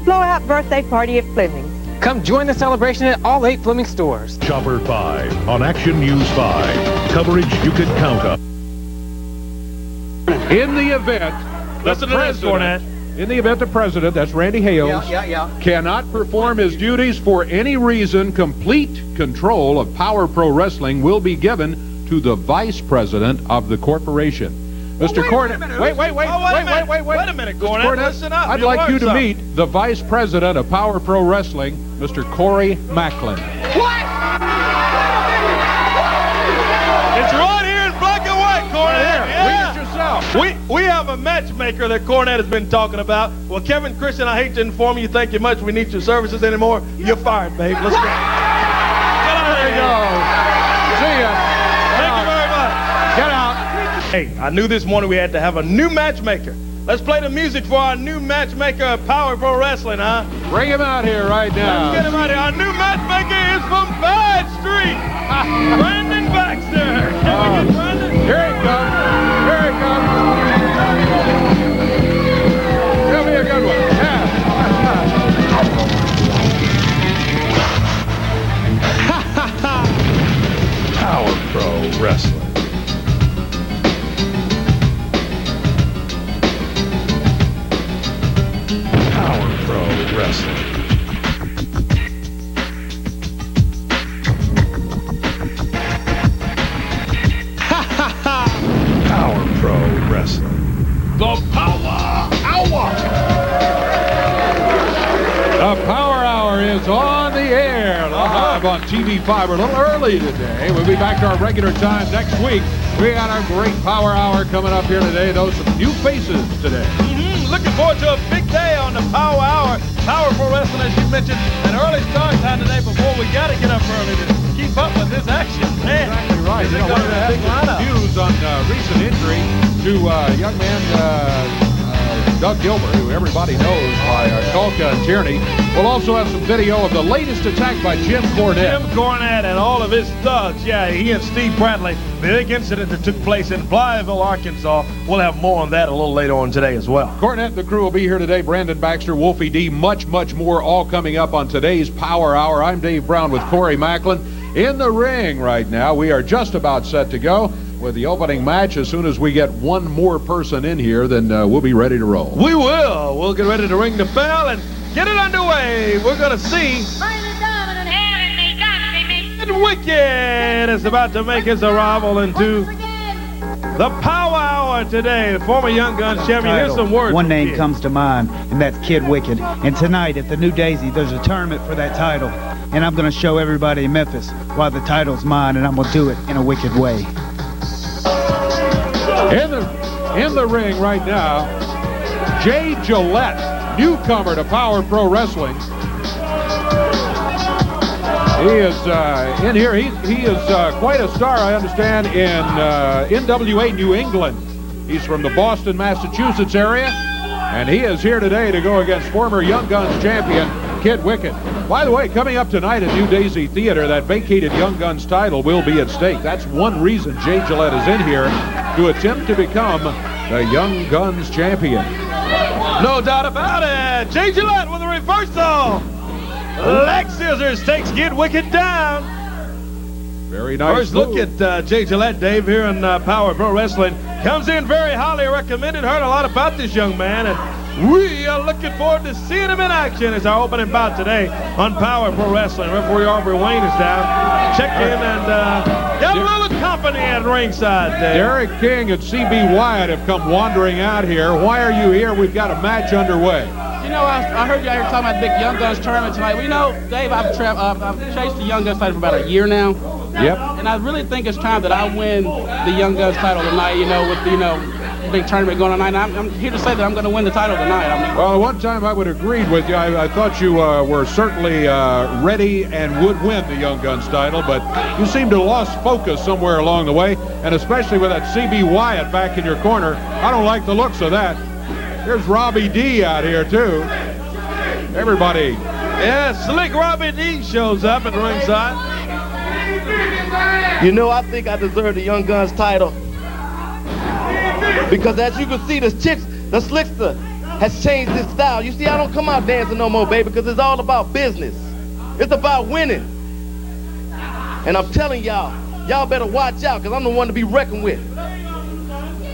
blowout birthday party at Fleming's. Come join the celebration at all 8 Fleming stores. Chopper 5 on Action News 5. Coverage you can count on. In the event, the president, that's Randy Hales, cannot perform his duties for any reason, complete control of Power Pro Wrestling will be given to the vice president of the corporation. Mr. Cornette, wait a minute, Cornette, listen up. I'd like you to meet the vice president of Power Pro Wrestling, Mr. Corey Macklin. What? It's right here in black and white, Cornette. Read it yourself. We have a matchmaker that Cornette has been talking about. Well, Kevin Christian, I hate to inform you, thank you much. We need your services anymore. You're fired, babe. Let's go. There you go. See ya. Thank you very much. Get out. Hey, I knew this morning we had to have a new matchmaker. Let's play the music for our new matchmaker of Power Pro Wrestling, huh? Bring him out here right now. Let's get him out here. Our new matchmaker is from Bad Street. Brandon Baxter. Can we get Brandon? Here he comes. Here he comes. Give me a good one. Yeah. Power Pro Wrestling. Power Pro Wrestling. Power Pro Wrestling. The Power Hour. The Power Hour is on the air, live on TV5. We're a little early today. We'll be back to our regular time next week. We got our great Power Hour coming up here today. Those some new faces today. Looking forward to a big day on the Power Hour. Power Pro Wrestling, as you mentioned, an early start time today before we got to get up early to keep up with this action. Man, exactly right. You know, we're going to have some news on recent injury to young man Doug Gilbert, who everybody knows by Culka and Tierney. We'll also have some video of the latest attack by Jim Cornette. Jim Cornette and all of his thugs. Yeah, he and Steve Bradley. Big incident that took place in Blytheville, Arkansas. We'll have more on that a little later on today as well. Cornette and the crew will be here today. Brandon Baxter, Wolfie D, much more all coming up on today's Power Hour. I'm Dave Brown with Corey Macklin. In the ring right now, we are just about set to go with the opening match. As soon as we get one more person in here, then we'll be ready to roll. We will. We'll get ready to ring the bell and get it underway. We're going to see Wicked is about to make his arrival into the Power Hour today. The former Young Guns champion. Here's some words. One name comes to mind, and that's Kid Wicked. And tonight at the New Daisy, there's a tournament for that title. And I'm going to show everybody in Memphis why the title's mine, and I'm going to do it in a wicked way. In the ring right now, Jay Gillette, newcomer to Power Pro Wrestling. He is in here. He is quite a star, I understand, in NWA New England. He's from the Boston, Massachusetts area, and he is here today to go against former Young Guns champion Kid Wicked. By the way, coming up tonight at New Daisy Theater, that vacated Young Guns title will be at stake. That's one reason Jay Gillette is in here, to attempt to become the Young Guns champion. No doubt about it. Jay Gillette with a reversal. Leg scissors takes Kid Wicked down. Very nice. First look at Jay Gillette, Dave, here in Power Pro Wrestling. Comes in very highly recommended. Heard a lot about this young man, and we are looking forward to seeing him in action. It's our opening bout today on Power Pro Wrestling. Referee Aubrey Wayne is down. Check in and got a little company at ringside, Dave. Derek King and C.B. Wyatt have come wandering out here. Why are you here? We've got a match underway. You know, I heard you out here talking about the big Young Guns tournament tonight. Well, you know, Dave, I've chased the Young Guns title for about a year now. Yep. And I really think it's time that I win the Young Guns title tonight, you know, with, big tournament going on tonight. I'm here to say that I'm going to win the title tonight. Well, one time I would agree with you. I thought you were certainly ready and would win the Young Guns title, but you seem to have lost focus somewhere along the way, and especially with that C.B. Wyatt back in your corner. I don't like the looks of that. Here's Robbie D out here, too. Everybody. Yeah, slick Robbie D shows up at ringside. You know, I think I deserve the Young Guns title. Because as you can see, the chicks, the slickster, has changed this style. You see, I don't come out dancing no more, baby, because it's all about business. It's about winning. And I'm telling y'all, y'all better watch out, because I'm the one to be reckoned with.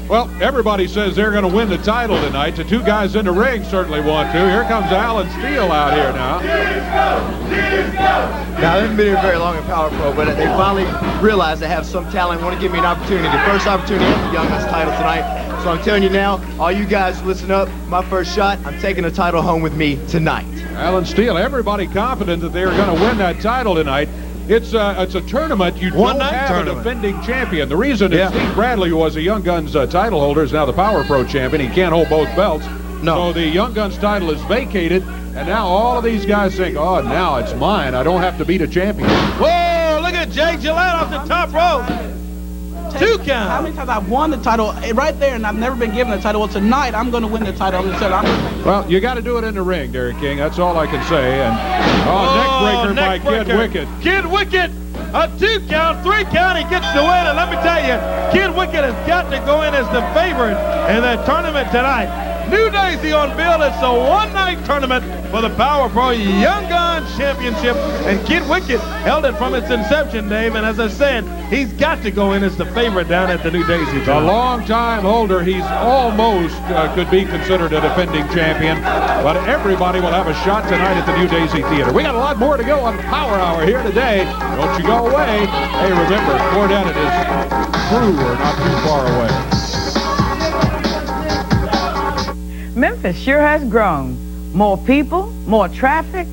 Well, everybody says they're going to win the title tonight. The two guys in the ring certainly want to. Here comes Alan Steele out here now. Now, I haven't been here very long in Power Pro, but they finally realized they have some talent, want to give me an opportunity. The first opportunity at the Young Guns title tonight. So I'm telling you now, all you guys listen up, my first shot, I'm taking the title home with me tonight. Alan Steele, everybody confident that they're going to win that title tonight. It's a tournament. You don't have a defending champion. The reason is Steve Bradley, who was a Young Guns title holder, is now the Power Pro champion. He can't hold both belts. No. So the Young Guns title is vacated, and now all of these guys think, oh, now it's mine. I don't have to beat a champion. Whoa, look at Jay Gillette off the top rope. 2 count. How many times I've won the title right there, and I've never been given the title. Well, tonight I'm going to win the title. Well, you got to do it in the ring, Derek King. That's all I can say. And neck breaker by Kid Wicked. Kid Wicked, a 2 count, 3 count. He gets the win. And let me tell you, Kid Wicked has got to go in as the favorite in that tournament tonight. New Daisy on bill. It's a one-night tournament for the Power Pro Young Guns Championship. And Kid Wicked held it from its inception, Dave. And as I said, he's got to go in as the favorite down at the New Daisy tonight. A long-time holder. He's almost could be considered a defending champion. But everybody will have a shot tonight at the New Daisy Theater. We got a lot more to go on Power Hour here today. Don't you go away. Hey, remember, Cornette and his crew are not too far away. Memphis sure has grown. More people, more traffic,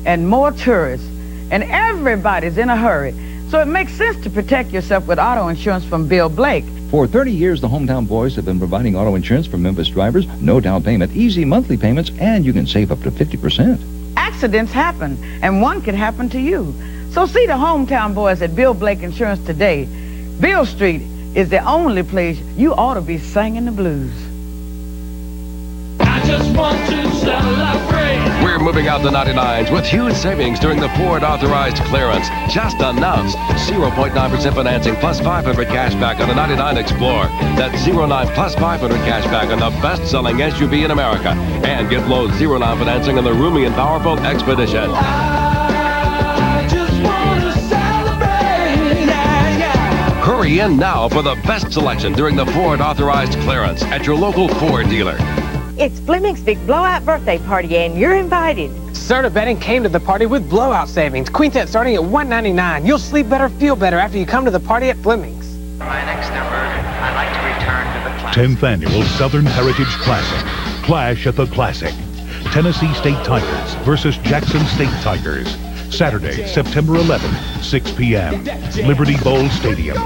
and more tourists. And everybody's in a hurry. So it makes sense to protect yourself with auto insurance from Bill Blake. For 30 years, the Hometown Boys have been providing auto insurance for Memphis drivers. No down payment, easy monthly payments, and you can save up to 50%. Accidents happen, and one could happen to you. So see the Hometown Boys at Bill Blake Insurance today. Bill Street is the only place you ought to be singing the blues. Just want to celebrate. We're moving out the 99s with huge savings during the Ford authorized clearance. Just announced 0.9% financing plus 500 cash back on the 99 Explorer. That's 0.9 plus 500 cash back on the best-selling SUV in America. And get low 0.9 financing on the roomy and powerful Expedition. I just want to celebrate. Yeah, yeah. Hurry in now for the best selection during the Ford authorized clearance at your local Ford dealer. It's Fleming's big blowout birthday party, and you're invited. Serta Betting came to the party with blowout savings. Quintet starting at $1.99. You'll sleep better, feel better after you come to the party at Fleming's. For my next number, I'd like to return to the classic. 10th Annual Southern Heritage Classic. Clash at the Classic. Tennessee State Tigers versus Jackson State Tigers. Saturday, September 11th, 6 p.m. Liberty Bowl Stadium.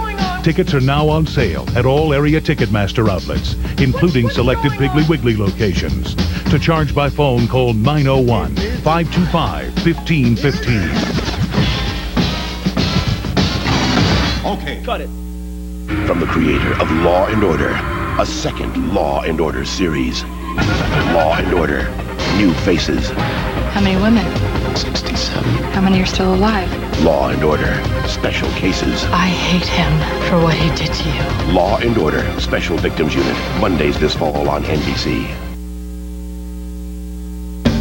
Tickets are now on sale at all area Ticketmaster outlets, including selected Piggly Wiggly locations. To charge by phone, call 901-525-1515. Okay. Cut it. From the creator of Law & Order, a second Law & Order series. Law & Order, New Faces. How many women? 67. How many are still alive? Law & Order, Special Cases. I hate him for what he did to you. Law & Order, Special Victims Unit, Mondays this fall on NBC.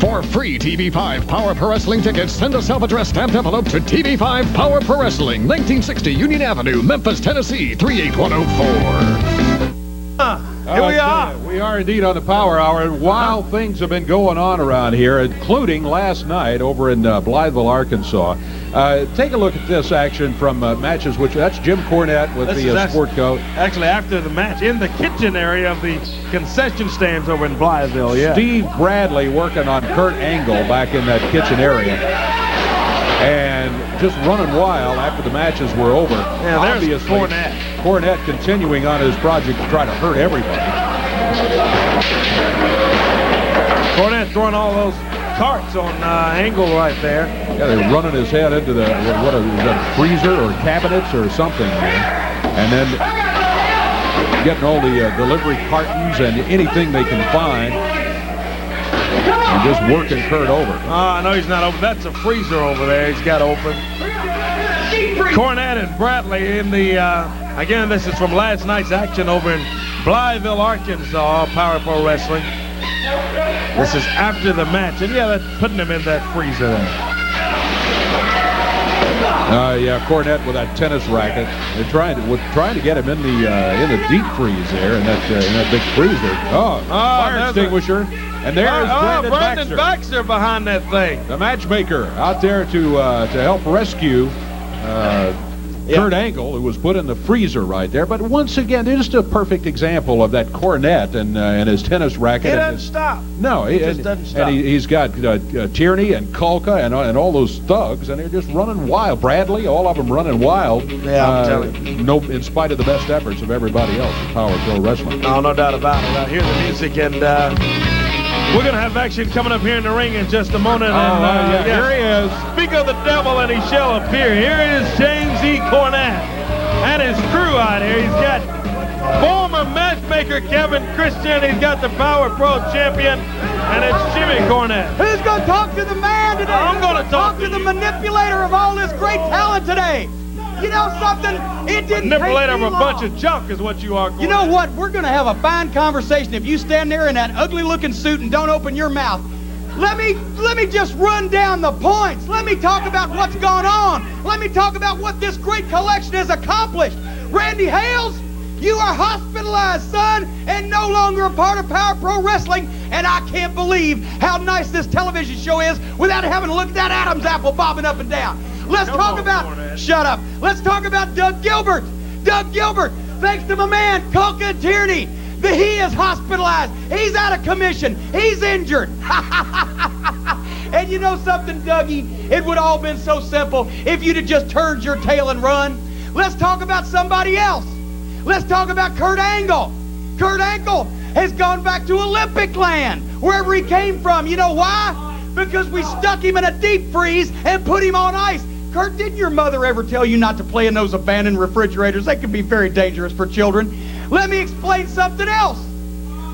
For free TV5 Power Pro Wrestling tickets, send a self-addressed stamped envelope to TV5 Power Pro Wrestling, 1960 Union Avenue, Memphis, Tennessee, 38104. Here we are. We are indeed on the Power Hour, and while things have been going on around here, including last night over in Blytheville, Arkansas, take a look at this action from matches, which that's Jim Cornette with the sport coat. Actually, after the match, in the kitchen area of the concession stands over in Blytheville, yeah. Steve Bradley working on Kurt Angle back in that kitchen area. And just running wild after the matches were over. Yeah, there's Cornette. Cornette continuing on his project to try to hurt everybody. Cornette throwing all those carts on Angle right there. Yeah, they're running his head into the what is that, freezer or cabinets or something there. And then getting all the delivery cartons and anything they can find. And just working Kurt over. Oh, no, he's not over. That's a freezer over there he's got open. Cornette and Bradley in the, again, this is from last night's action over in Blytheville, Arkansas, Power Pro Wrestling. This is after the match, and yeah, that's putting him in that freezer there. Yeah, Cornette with that tennis racket. They're trying to get him in the deep freeze there, in that big freezer. Fire extinguisher. And there's Brandon Baxter behind that thing. The matchmaker out there to help rescue Kurt Angle, who was put in the freezer right there. But once again, they're just a perfect example of that Cornette and his tennis racket. He doesn't stop. No, he just doesn't stop. And he's got Tierney and Kulka and all those thugs, and they're just running wild. Bradley, all of them running wild. Yeah, I'm telling you. No, in spite of the best efforts of everybody else in Power Pro Wrestling. No doubt about it. I hear the music, and we're going to have action coming up here in the ring in just a moment. Here he is. Speak of the devil, and he shall appear. Here is James E. Cornette and his crew out here. He's got former matchmaker Kevin Christian. He's got the Power Pro champion, and it's Jimmy Cornette. Who's going to talk to the man today? I'm going to talk to the manipulator of all this great talent today. You know something? It didn't manipulator take me of a long. bunch of junk is what you are. You know what? We're going to have a fine conversation if you stand there in that ugly-looking suit and don't open your mouth. Let me just run down the points. Let me talk about what's gone on. Let me talk about what this great collection has accomplished. Randy Hales, you are hospitalized, son, and no longer a part of Power Pro Wrestling. And I can't believe how nice this television show is without having to look at that Adam's apple bobbing up and down. Let's talk about, shut up. Let's talk about Doug Gilbert. Doug Gilbert, thanks to my man, Kulka Tierney, he is hospitalized. He's out of commission. He's injured. And you know something, Dougie? It would all been so simple if you'd have just turned your tail and run. Let's talk about somebody else. Let's talk about Kurt Angle. Kurt Angle has gone back to Olympic land, wherever he came from. You know why? Because we stuck him in a deep freeze and put him on ice. Kurt, didn't your mother ever tell you not to play in those abandoned refrigerators? They can be very dangerous for children. Let me explain something else.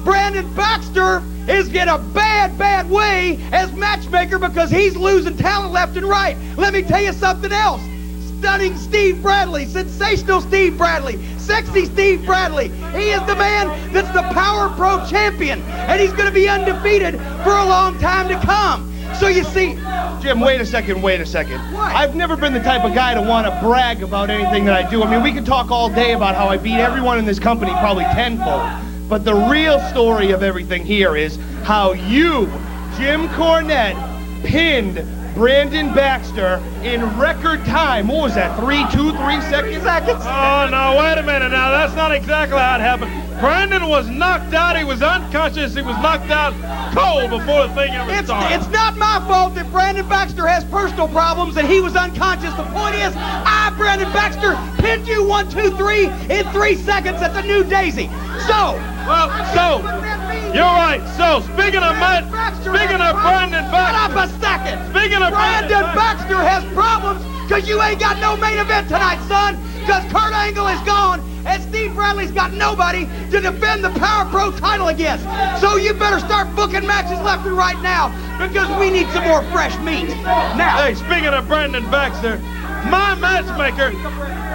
Brandon Baxter is in a bad way as matchmaker because he's losing talent left and right. Let me tell you something else. Stunning Steve Bradley, sensational Steve Bradley, sexy Steve Bradley. He is the man that's the Power Pro champion, and he's going to be undefeated for a long time to come. So you see... Jim, wait a second. What? I've never been the type of guy to want to brag about anything that I do. I mean, we could talk all day about how I beat everyone in this company probably tenfold. But the real story of everything here is how you, Jim Cornette, pinned Brandon Baxter in record time. What was that, 3 seconds? Oh, no, wait a minute now. That's not exactly how it happened. Brandon was knocked out. He was unconscious. He was knocked out cold before the thing ever started. It's not my fault that Brandon Baxter has personal problems and he was unconscious. The point is, I, Brandon Baxter, pinned you 1, 2, 3 in 3 seconds at the New Daisy. You're right. So, speaking of Brandon Baxter. Shut up a second. Brandon Baxter has problems because you ain't got no main event tonight, son. Because Kurt Angle is gone and Steve Bradley's got nobody to defend the Power Pro title against. So you better start booking matches left and right now because we need some more fresh meat. Now. Hey, speaking of Brandon Baxter, my matchmaker,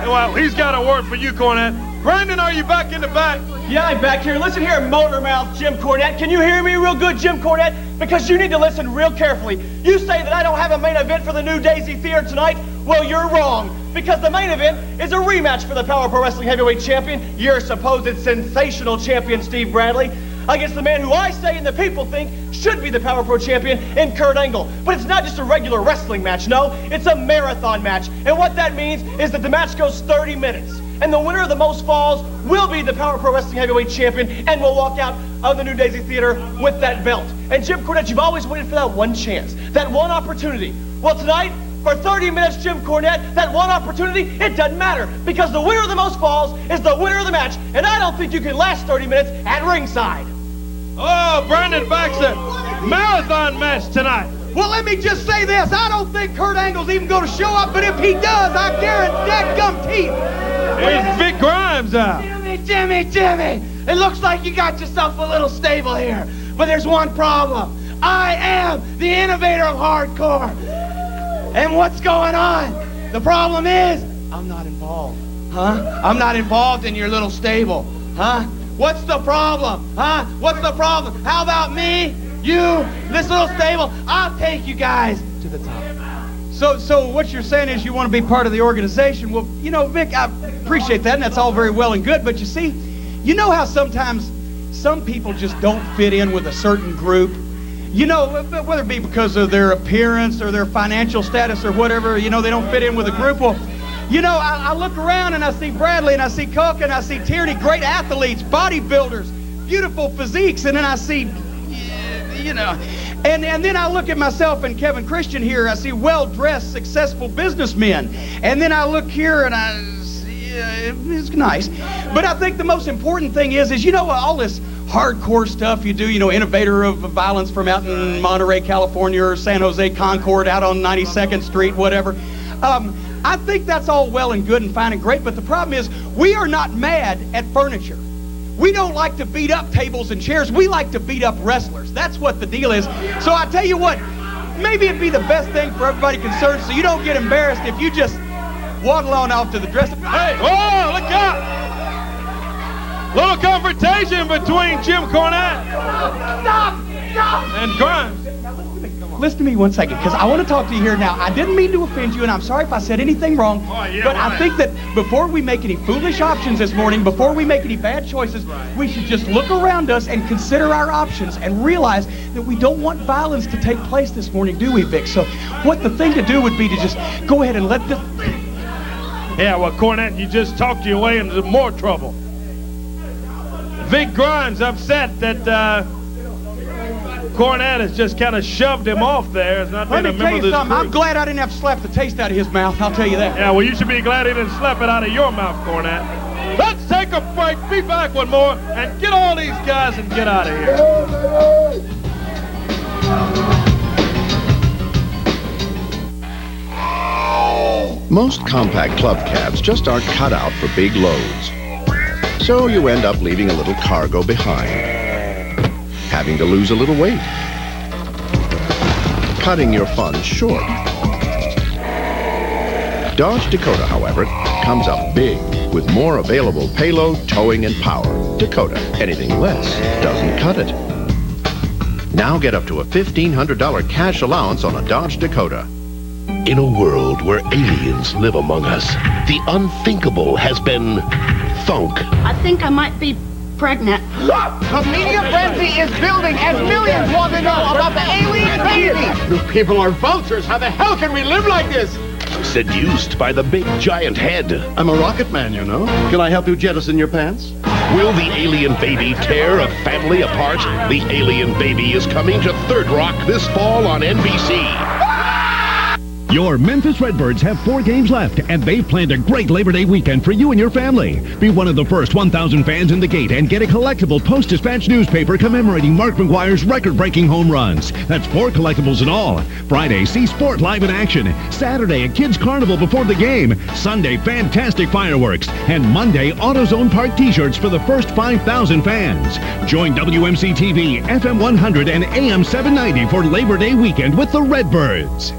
well, he's got a word for you, Cornette. Brandon, are you back in the back? Yeah, I'm back here. Listen here, Motormouth Jim Cornette. Can you hear me real good, Jim Cornette? Because you need to listen real carefully. You say that I don't have a main event for the New Daisy Theater tonight? Well, you're wrong. Because the main event is a rematch for the Power Pro Wrestling Heavyweight Champion, your supposed sensational champion, Steve Bradley, against the man who I say and the people think should be the Power Pro champion in Kurt Angle. But it's not just a regular wrestling match, no. It's a marathon match. And what that means is that the match goes 30 minutes. And the winner of the most falls will be the Power Pro Wrestling Heavyweight Champion and will walk out of the New Daisy Theater with that belt. And Jim Cornette, you've always waited for that one chance, that one opportunity. Well, tonight, for 30 minutes, Jim Cornette, that one opportunity, it doesn't matter because the winner of the most falls is the winner of the match. And I don't think you can last 30 minutes at ringside. Oh, Brandon Baxter, marathon match tonight. Well, let me just say this. I don't think Kurt Angle's even going to show up, but if he does, I guarantee that gum teeth. Here's Vic Grimes out. Jimmy, it looks like you got yourself a little stable here. But there's one problem. I am the innovator of hardcore. And what's going on? The problem is, I'm not involved. Huh? I'm not involved in your little stable. Huh? What's the problem? Huh? What's the problem? How about me? You? This little stable? I'll take you guys to the top. So what you're saying is you want to be part of the organization. Well, you know, Vic, I appreciate that, and that's all very well and good, but you see, you know how sometimes some people just don't fit in with a certain group? You know, whether it be because of their appearance or their financial status or whatever, you know, they don't fit in with a group. Well, you know, I look around and I see Bradley and I see Cook and I see Tierney, great athletes, bodybuilders, beautiful physiques, and then I see, you know, and then I look at myself and Kevin Christian here. I see well-dressed, successful businessmen. And then I look here and I see, it's nice. But I think the most important thing is you know, all this hardcore stuff you do, you know, innovator of violence from out in Monterey, California, or San Jose Concord out on 92nd Street, whatever. I think that's all well and good and fine and great, but the problem is we are not mad at furniture. We don't like to beat up tables and chairs. We like to beat up wrestlers. That's what the deal is. So I tell you what, maybe it'd be the best thing for everybody concerned so you don't get embarrassed if you just waddle on off to the dressing room. Hey, whoa, look out! Little confrontation between Jim Cornette and Grimes. Listen to me one second, because I want to talk to you here now. I didn't mean to offend you, and I'm sorry if I said anything wrong. But I think that before we make any foolish options this morning, before we make any bad choices, we should just look around us and consider our options and realize that we don't want violence to take place this morning, do we, Vic? So what the thing to do would be to just go ahead and let this... Yeah, well, Cornette, you just talked your way into more trouble. Vic Grimes upset that Cornette has just kind of shoved him off there. It's not Let been me a tell member of you this something. I'm group. glad I didn't have to slap the taste out of his mouth. I'll tell you that. Yeah, well, you should be glad he didn't slap it out of your mouth, Cornette. Let's take a break. Be back with more and get all these guys and get out of here. Most compact club cabs just aren't cut out for big loads. So you end up leaving a little cargo behind. Having to lose a little weight. Cutting your fun short. Dodge Dakota, however, comes up big with more available payload, towing, and power. Dakota, anything less doesn't cut it. Now get up to a $1,500 cash allowance on a Dodge Dakota. In a world where aliens live among us, the unthinkable has been thunk. I think I might be pregnant. The media frenzy is building as millions want to know about the alien baby. You people are vultures. How the hell can we live like this? Seduced by the big giant head. I'm a rocket man, you know. Can I help you jettison your pants? Will the alien baby tear a family apart? The alien baby is coming to Third Rock this fall on NBC. Your Memphis Redbirds have 4 games left, and they've planned a great Labor Day weekend for you and your family. Be one of the first 1,000 fans in the gate and get a collectible Post-Dispatch newspaper commemorating Mark McGwire's record-breaking home runs. That's 4 collectibles in all. Friday, see sport live in action. Saturday, a kids' carnival before the game. Sunday, fantastic fireworks. And Monday, AutoZone Park t-shirts for the first 5,000 fans. Join WMC-TV, FM 100, and AM 790 for Labor Day weekend with the Redbirds.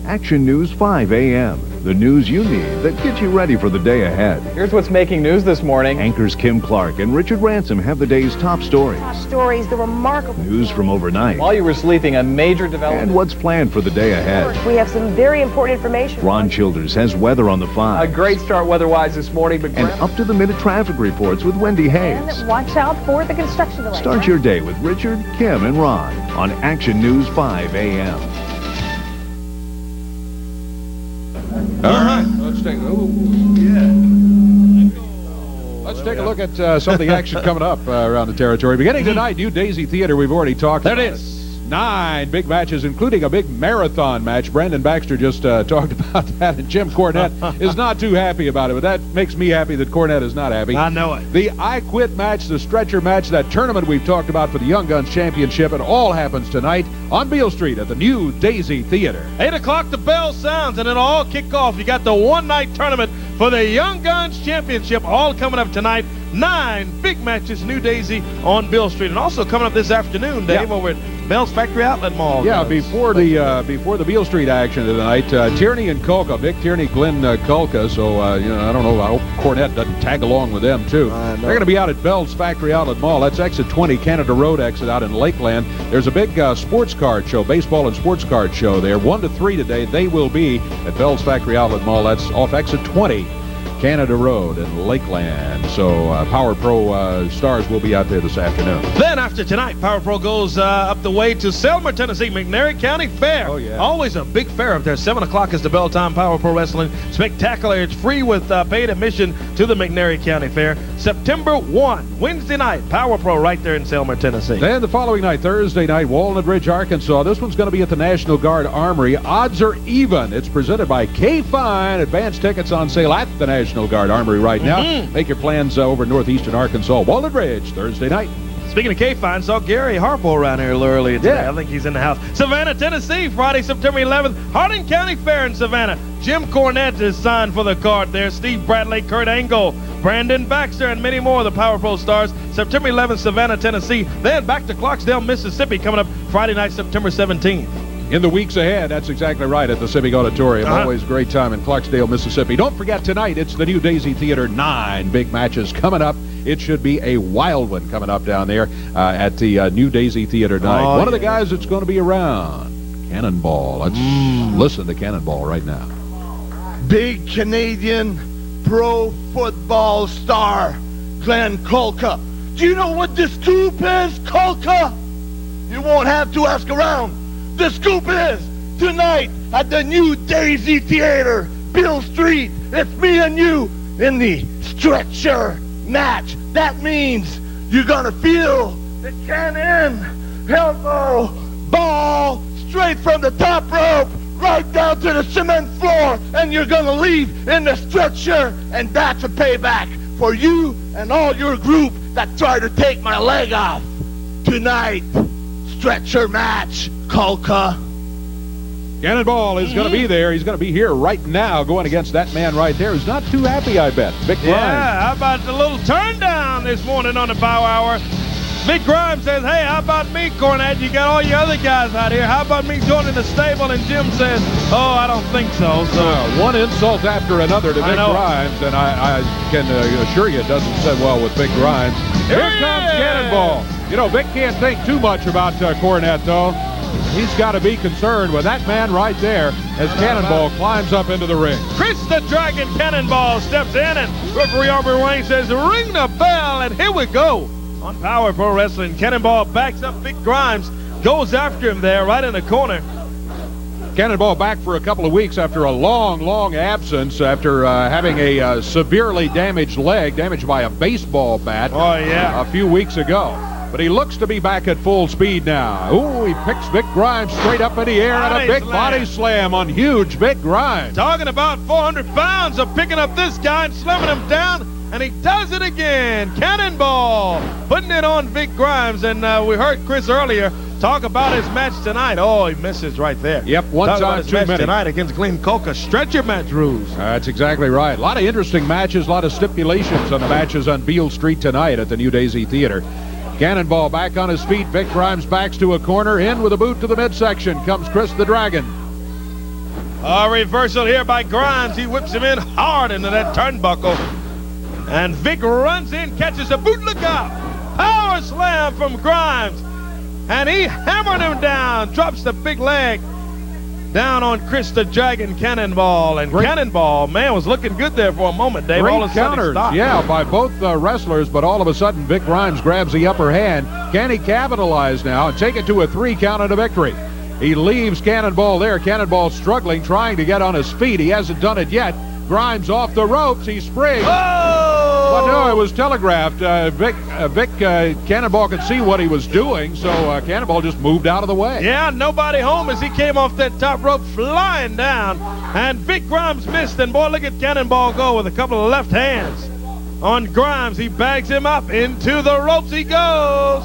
Action News 5 a.m. The news you need that gets you ready for the day ahead. Here's what's making news this morning. Anchors Kim Clark and Richard Ransom have the day's top stories. Top stories, the remarkable News from overnight. While you were sleeping, a major development. And what's planned for the day ahead. We have some very important information. Ron Childers has weather on the 5. A great start weather-wise this morning, but and up-to-the-minute traffic reports with Wendy Hayes. And watch out for the construction delay. Start your day with Richard, Kim, and Ron on Action News 5 a.m. All right, let's take a look at some of the action coming up around the territory. Beginning tonight, New Daisy Theater, we've already talked about. There it is. 9 big matches, including a big marathon match. Brandon Baxter just talked about that, and Jim Cornette is not too happy about it, but that makes me happy that Cornette is not happy. I know it. The I Quit match, the stretcher match, that tournament we've talked about for the Young Guns Championship, it all happens tonight on Beale Street at the New Daisy Theater. 8 o'clock, the bell sounds, and it'll all kick off. You got the one-night tournament for the Young Guns Championship, all coming up tonight 9 big matches, New Daisy on Bill Street. And also coming up this afternoon, Dave, over at Bell's Factory Outlet Mall. Yeah, before the Beale Street action tonight, Tierney and Colca, Vic Tierney, Glenn Colca. So I don't know. I hope Cornette doesn't tag along with them too. They're going to be out at Bell's Factory Outlet Mall. That's exit 20, Canada Road exit out in Lakeland. There's a big sports card show, baseball and sports card show there. 1 to 3 today. They will be at Bell's Factory Outlet Mall. That's off exit 20. Canada Road in Lakeland. So Power Pro stars will be out there this afternoon. Then after tonight, Power Pro goes up the way to Selmer, Tennessee, McNairy County Fair. Oh, yeah. Always a big fair up there. 7 o'clock is the bell time. Power Pro Wrestling Spectacular. It's free with paid admission to the McNairy County Fair. September 1, Wednesday night, Power Pro right there in Selmer, Tennessee. Then the following night, Thursday night, Walnut Ridge, Arkansas. This one's going to be at the National Guard Armory. Odds are even. It's presented by K-Fine. Advance tickets on sale at the National Guard Armory right now. Make your plans over northeastern Arkansas. Walnut Ridge, Thursday night. Speaking of K-Fine, saw Gary Harpo around here a little earlier today. Yeah. I think he's in the house. Savannah, Tennessee, Friday, September 11th. Harding County Fair in Savannah. Jim Cornette is signed for the card there. Steve Bradley, Kurt Angle, Brandon Baxter, and many more of the Power Pro stars. September 11th, Savannah, Tennessee. Then back to Clarksdale, Mississippi, coming up Friday night, September 17th. In the weeks ahead, that's exactly right, at the Civic Auditorium. Always a great time in Clarksdale, Mississippi. Don't forget, tonight, it's the New Daisy Theater. 9 big matches coming up. It should be a wild one coming up down there at the New Daisy Theater tonight. One of the guys that's going to be around, Cannonball. Let's listen to Cannonball right now. Big Canadian pro football star, Glenn Colca. Do you know what the scoop is, Colca? You won't have to ask around. The scoop is tonight at the New Daisy Theater, Bill Street. It's me and you in the stretcher match. That means you're gonna feel the cannon, elbow, ball, straight from the top rope, right down to the cement floor, and you're gonna leave in the stretcher, and that's a payback for you and all your group that tried to take my leg off. Tonight, stretcher match. Colca. Cannonball is going to be there. He's going to be here right now going against that man right there who's not too happy, I bet. Vic Grimes. Yeah, how about the little turn down this morning on the Power Hour? Vic Grimes says, hey, how about me, Cornette? You got all your other guys out here. How about me joining the stable? And Jim says, oh, I don't think so. So one insult after another to Vic Grimes, and I can assure you it doesn't sit well with Vic Grimes. Here comes Cannonball. You know, Vic can't think too much about Cornette, though. He's got to be concerned with that man right there as Cannonball climbs up into the ring. Chris the Dragon Cannonball steps in, and referee Aubrey Wayne says, ring the bell, and here we go. On Power Pro Wrestling, Cannonball backs up Vic Grimes, goes after him there right in the corner. Cannonball back for a couple of weeks after a long absence, after having a severely damaged leg, damaged by a baseball bat a few weeks ago. But he looks to be back at full speed now. Ooh, he picks Vic Grimes straight up in the air and a big body slam on huge Vic Grimes. Talking about 400 pounds of picking up this guy and slamming him down, and he does it again. Cannonball putting it on Vic Grimes, and we heard Chris earlier talk about his match tonight. Oh, he misses right there. Yep, one time too many. Tonight against Glenn Colca, stretcher match rules. That's exactly right. A lot of interesting matches, a lot of stipulations on the matches on Beale Street tonight at the New Daisy Theater. Cannonball back on his feet. Vic Grimes backs to a corner. In with a boot to the midsection comes Chris the Dragon. A reversal here by Grimes. He whips him in hard into that turnbuckle. And Vic runs in, catches a boot. Look out. Power slam from Grimes. And he hammered him down. Drops the big leg down on Chris the Dragon Cannonball. And Cannonball, man, was looking good there for a moment, Dave. All of a sudden counters, stopped. yeah, by both wrestlers, but all of a sudden Vic Grimes grabs the upper hand. Can he capitalize now and take it to a 3 count and a victory? He leaves Cannonball there. Cannonball struggling, trying to get on his feet. He hasn't done it yet. Grimes off the ropes. He springs. But no, it was telegraphed. Vic Cannonball could see what he was doing, so Cannonball just moved out of the way. Yeah, nobody home as he came off that top rope flying down. And Vic Grimes missed, and boy, look at Cannonball go with a couple of left hands on Grimes. He bags him up into the ropes. He goes.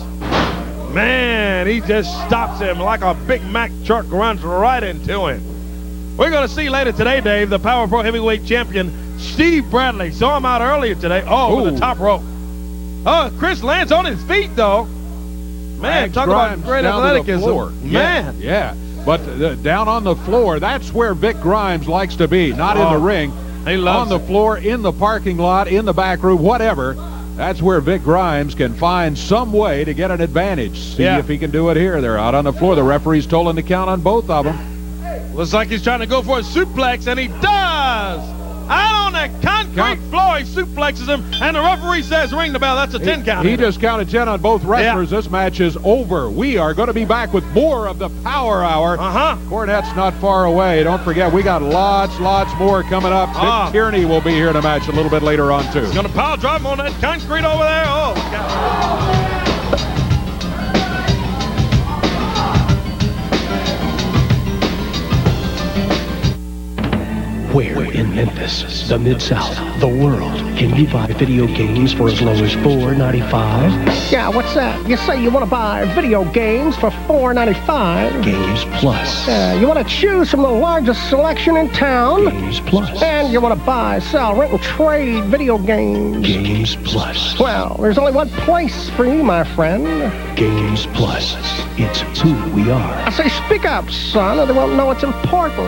Man, he just stops him like a Big Mac truck, runs right into him. We're going to see later today, Dave, the Power Pro Heavyweight Champion, Steve Bradley. Saw him out earlier today. Oh, with the top rope. Oh, Chris lands on his feet, though. Man, talk about great athleticism. Man. Yeah. But down on the floor, that's where Vic Grimes likes to be. Not in the ring. He loves on the floor, in the parking lot, in the back room, whatever. That's where Vic Grimes can find some way to get an advantage. See if he can do it here. They're out on the floor. The referee's told him to count on both of them. Looks like he's trying to go for a suplex, and he does! Out on that concrete floor, he suplexes him, and the referee says, ring the bell. That's a 10 count. He just counted 10 on both wrestlers. This match is over. We are going to be back with more of the Power Hour. Cornette's not far away. Don't forget, we got lots more coming up. McTierney will be here in a match a little bit later on, too. He's going to power drive him on that concrete over there. Oh, look out. Where in Memphis, the Mid-South, the world, can you buy video games for as low as $4.95? Yeah, what's that? You say you want to buy video games for $4.95? Games Plus. You want to choose from the largest selection in town? Games Plus. And you want to buy, sell, rent, and trade video games? Games Plus. Well, there's only one place for you, my friend. Games Plus. It's who we are. I say speak up, son, or they won't know it's important.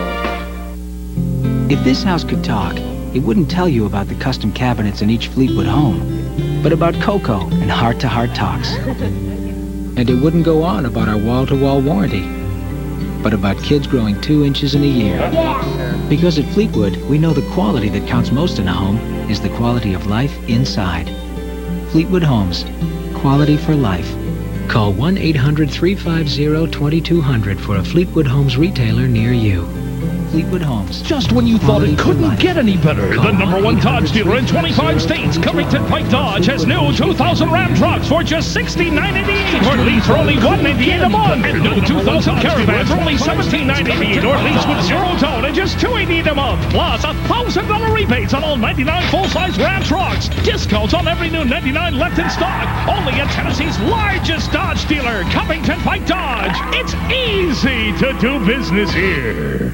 If this house could talk, it wouldn't tell you about the custom cabinets in each Fleetwood home, but about Coco and heart-to-heart talks. And it wouldn't go on about our wall-to-wall warranty, but about kids growing 2 inches in a year. Because at Fleetwood, we know the quality that counts most in a home is the quality of life inside. Fleetwood Homes. Quality for life. Call 1-800-350-2200 for a Fleetwood Homes retailer near you. Fleetwood Homes. Just when you thought it couldn't get any better. The #1 Dodge dealer in 25 states, Covington Pike Dodge, has new 2000 Ram trucks for just $69.88 or lease for only $198 a month. And new 2000 Caravans for only $17.98 or lease with 0 down and just $288 a month. Plus $1,000 rebates on all 99 full-size Ram trucks. Discounts on every new 99 left in stock. Only at Tennessee's largest Dodge dealer, Covington Pike Dodge. It's easy to do business here.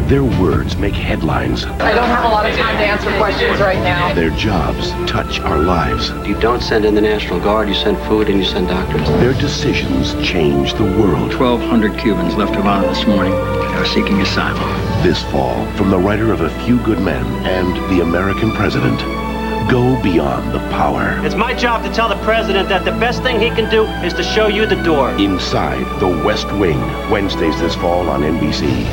Their words make headlines. I don't have a lot of time to answer questions right now. Their jobs touch our lives. You don't send in the National Guard, you send food and you send doctors. Their decisions change the world. 1,200 Cubans left Havana this morning. They are seeking asylum. This fall, from the writer of A Few Good Men and The American President, go beyond the power. It's my job to tell the president that the best thing he can do is to show you the door. Inside the West Wing, Wednesdays this fall on NBC.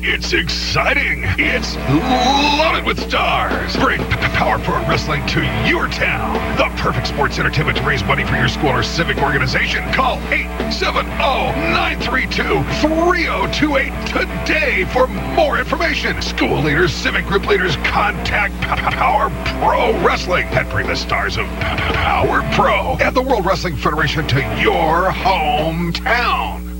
It's exciting. It's loaded with stars. Bring Power Pro Wrestling to your town. The perfect sports entertainment to raise money for your school or civic organization. Call 870-932-3028 today for more information. School leaders, civic group leaders, contact Power Pro Wrestling and bring the stars of Power Pro and the World Wrestling Federation to your hometown.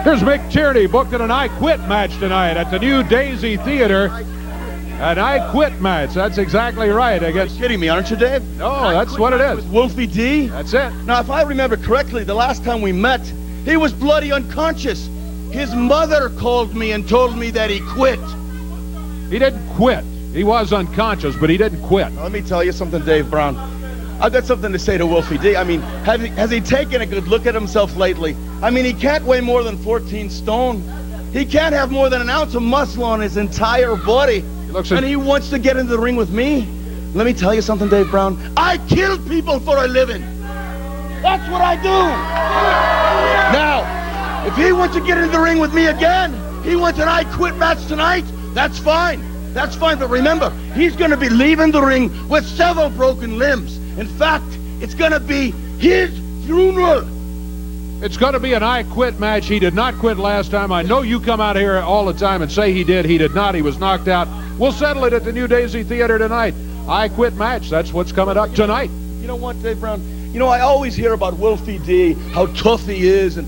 Here's McTierney booked in an I Quit match tonight at the new Daisy Theater. An I Quit match. That's exactly right. You're kidding me, aren't you, Dave? No, that's what it is. With Wolfie D? That's it. Now, if I remember correctly, the last time we met, he was bloody unconscious. His mother called me and told me that he quit. He didn't quit. He was unconscious, but he didn't quit. Now, let me tell you something, Dave Brown. I've got something to say to Wolfie D. I mean, has he taken a good look at himself lately? I mean, he can't weigh more than 14 stone. He can't have more than an ounce of muscle on his entire body. And he wants to get into the ring with me. Let me tell you something, Dave Brown. I kill people for a living. That's what I do. Now, if he wants to get into the ring with me again, he wants an I Quit match tonight, that's fine. That's fine, but remember, he's going to be leaving the ring with several broken limbs. In fact, it's going to be his funeral. It's going to be an I Quit match. He did not quit last time. I know you come out here all the time and say he did. He did not. He was knocked out. We'll settle it at the new Daisy Theater tonight. I Quit match. That's what's coming up tonight. You know what, Dave Brown? You know, I always hear about Wolfie D, how tough he is, and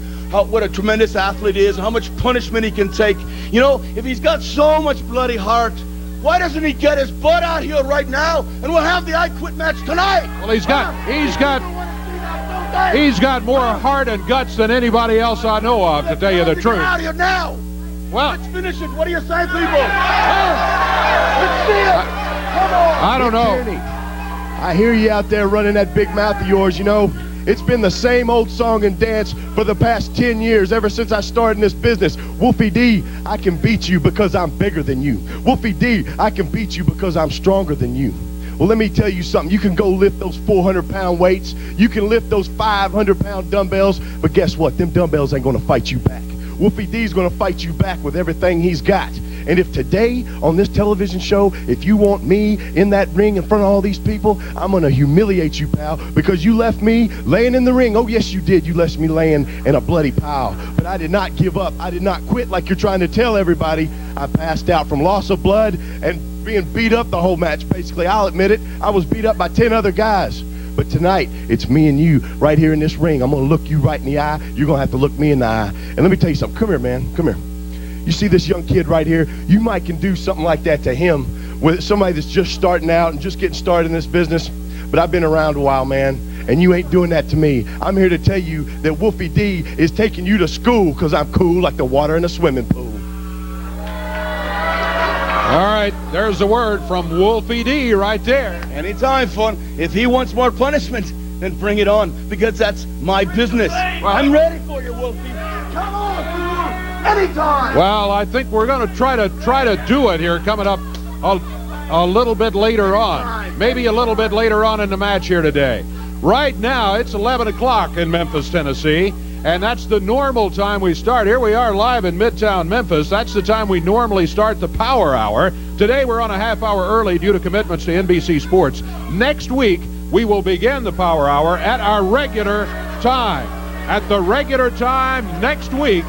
what a tremendous athlete he is, and how much punishment he can take. You know, if he's got so much bloody heart, why doesn't he get his butt out here right now, and we'll have the I Quit match tonight? Well, he's got more heart and guts than anybody else I know of, to tell you the truth. Get out here now. Well, let's finish it. What do you say, people? Let's see it. Come on. I don't know. I hear you out there running that big mouth of yours, you know. It's been the same old song and dance for the past 10 years, ever since I started in this business. Wolfie D, I can beat you because I'm bigger than you. Wolfie D, I can beat you because I'm stronger than you. Well, let me tell you something. You can go lift those 400-pound weights. You can lift those 500-pound dumbbells. But guess what? Them dumbbells ain't going to fight you back. Wolfie D's going to fight you back with everything he's got. And if today, on this television show, if you want me in that ring in front of all these people, I'm going to humiliate you, pal, because you left me laying in the ring. Oh, yes, you did. You left me laying in a bloody pile. But I did not give up. I did not quit like you're trying to tell everybody. I passed out from loss of blood and being beat up the whole match, basically. I'll admit it. I was beat up by 10 other guys. But tonight, it's me and you right here in this ring. I'm going to look you right in the eye. You're going to have to look me in the eye. And let me tell you something. Come here, man. Come here. You see this young kid right here? You might can do something like that to him with somebody that's just starting out and just getting started in this business. But I've been around a while, man, and you ain't doing that to me. I'm here to tell you that Wolfie D is taking you to school because I'm cool like the water in a swimming pool. All right, there's a word from Wolfie D right there. Anytime, fun. If he wants more punishment, then bring it on, because that's my business. Well, I'm ready for you, Wolfie. Come on. Anytime. Well, I think we're going to try to do it here coming up a little bit later on. Maybe a little bit later on in the match here today. Right now, it's 11 o'clock in Memphis, Tennessee, and that's the normal time we start. Here we are live in Midtown Memphis. That's the time we normally start the Power Hour. Today, we're on a half hour early due to commitments to NBC Sports. Next week, we will begin the Power Hour at our regular time. At the regular time next week.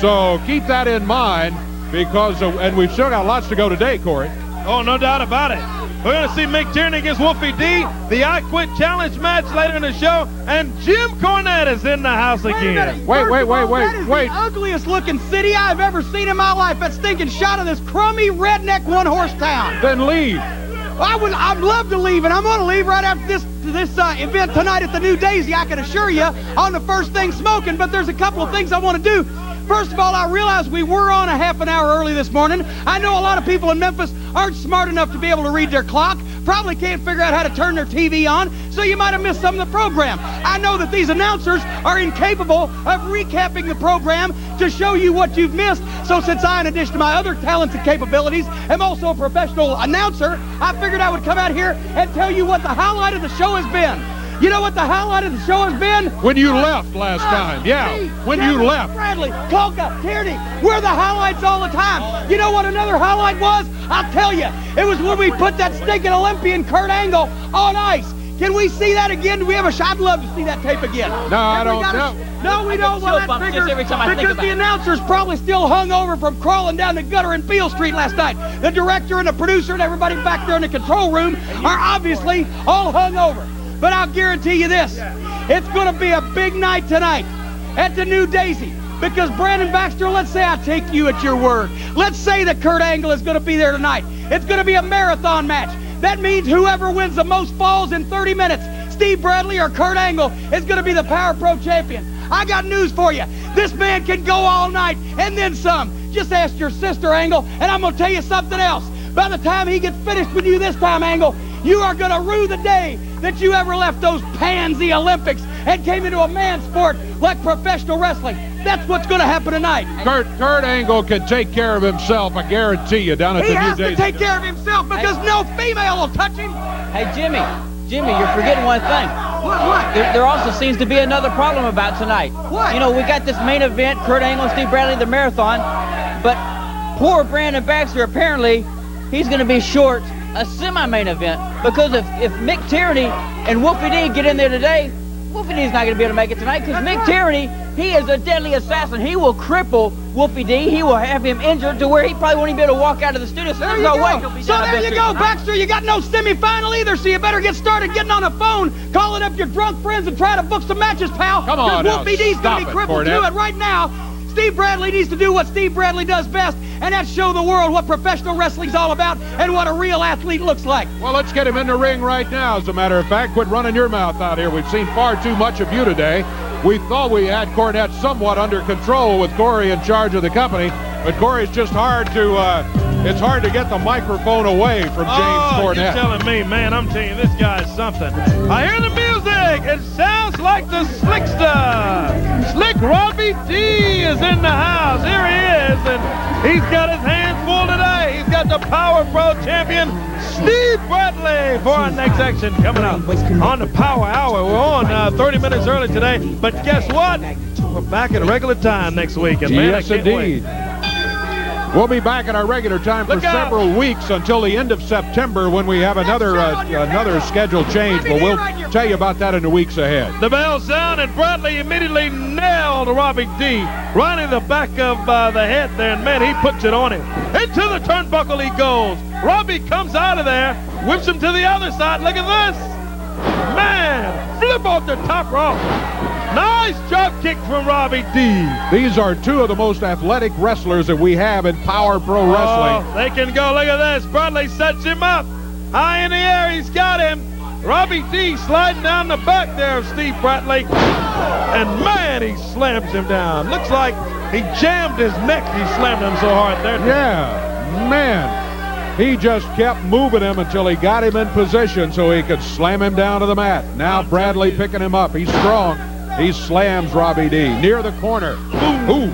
So keep that in mind, because, and we've still got lots to go today, Corey. Oh, no doubt about it. We're going to see McTierney against Wolfie D, the I Quit Challenge match later in the show, and Jim Cornette is in the house again. Wait. That is the ugliest looking city I've ever seen in my life. That stinking shot of this crummy redneck one-horse town. Then leave. I'd love to leave, and I'm going to leave right after this event tonight at the New Daisy, I can assure you, on the first thing smoking. But there's a couple of things I want to do. First of all, I realize we were on a half an hour early this morning. I know a lot of people in Memphis aren't smart enough to be able to read their clock, probably can't figure out how to turn their TV on, so you might have missed some of the program. I know that these announcers are incapable of recapping the program to show you what you've missed. So since I, in addition to my other talents and capabilities, am also a professional announcer, I figured I would come out here and tell you what the highlight of the show has been. You know what the highlight of the show has been? When you left last time. Yeah, when you left. Bradley, Colka, Tierney, we're the highlights all the time. You know what another highlight was? I'll tell you. It was when we put that stinking Olympian Kurt Angle on ice. Can we see that again? Do we have a shot? I'd love to see that tape again. No, I don't know. No, we don't. Well, that figures because the announcer's probably still hung over from crawling down the gutter in Beale Street last night. The director and the producer and everybody back there in the control room are obviously all hung over. But I'll guarantee you this, it's going to be a big night tonight at the New Daisy. Because Brandon Baxter, let's say I take you at your word. Let's say that Kurt Angle is going to be there tonight. It's going to be a marathon match. That means whoever wins the most falls in 30 minutes, Steve Bradley or Kurt Angle, is going to be the Power Pro champion. I got news for you. This man can go all night and then some. Just ask your sister, Angle, and I'm going to tell you something else. By the time he gets finished with you this time, Angle, you are going to rue the day that you ever left those pansy Olympics and came into a man's sport like professional wrestling. That's what's going to happen tonight. Kurt Angle can take care of himself, I guarantee you, down at the New Daisy. He has to take care of himself because no female will touch him. Hey, Jimmy, you're forgetting one thing. What? There also seems to be another problem about tonight. What? You know, we got this main event, Kurt Angle and Steve Bradley, the marathon, but poor Brandon Baxter, apparently, he's going to be short a semi-main event, because if McTierney and Wolfie D get in there today, Wolfie D's not going to be able to make it tonight, because McTierney, he is a deadly assassin. He will cripple Wolfie D. He will have him injured to where he probably won't even be able to walk out of the studio. So there you go. So there you go, Baxter. You got no semi-final either, so you better get started getting on the phone, calling up your drunk friends and trying to book some matches, pal. Come on now, Wolfie D's going to be crippled too, and right now, Steve Bradley needs to do what Steve Bradley does best, and that's show the world what professional wrestling's all about and what a real athlete looks like. Well, let's get him in the ring right now, as a matter of fact. Quit running your mouth out here. We've seen far too much of you today. We thought we had Cornette somewhat under control with Corey in charge of the company, but Corey's just hard to, it's hard to get the microphone away from James Cornette. You're telling me, man, I'm telling you, this guy's something. I hear the music. It sounds like the Slickster. Slick Robbie D is in the house. Here he is, and he's got his hands full today. He's got the Power Pro champion, Steve Bradley, for our next action coming up on the Power Hour. We're on 30 minutes early today, but guess what? We're back at regular time next week, and man, yes, I can't indeed. wait. We'll be back at our regular time for several weeks until the end of September when we have another schedule change, but we'll tell you about that in the weeks ahead. The bell sound, and Bradley immediately nailed Robbie D right in the back of the head there, and man, he puts it on him. Into the turnbuckle he goes. Robbie comes out of there, whips him to the other side. Look at this. Man, flip off the top rope. Nice drop kick from Robbie D. These are two of the most athletic wrestlers that we have in Power Pro Wrestling. Oh, they can go. Look at this. Bradley sets him up. High in the air. He's got him. Robbie D sliding down the back there of Steve Bradley. And, man, he slams him down. Looks like he jammed his neck. He slammed him so hard there. Yeah, man. He just kept moving him until he got him in position so he could slam him down to the mat. Now Bradley picking him up. He's strong. He slams Robbie D near the corner. Ooh.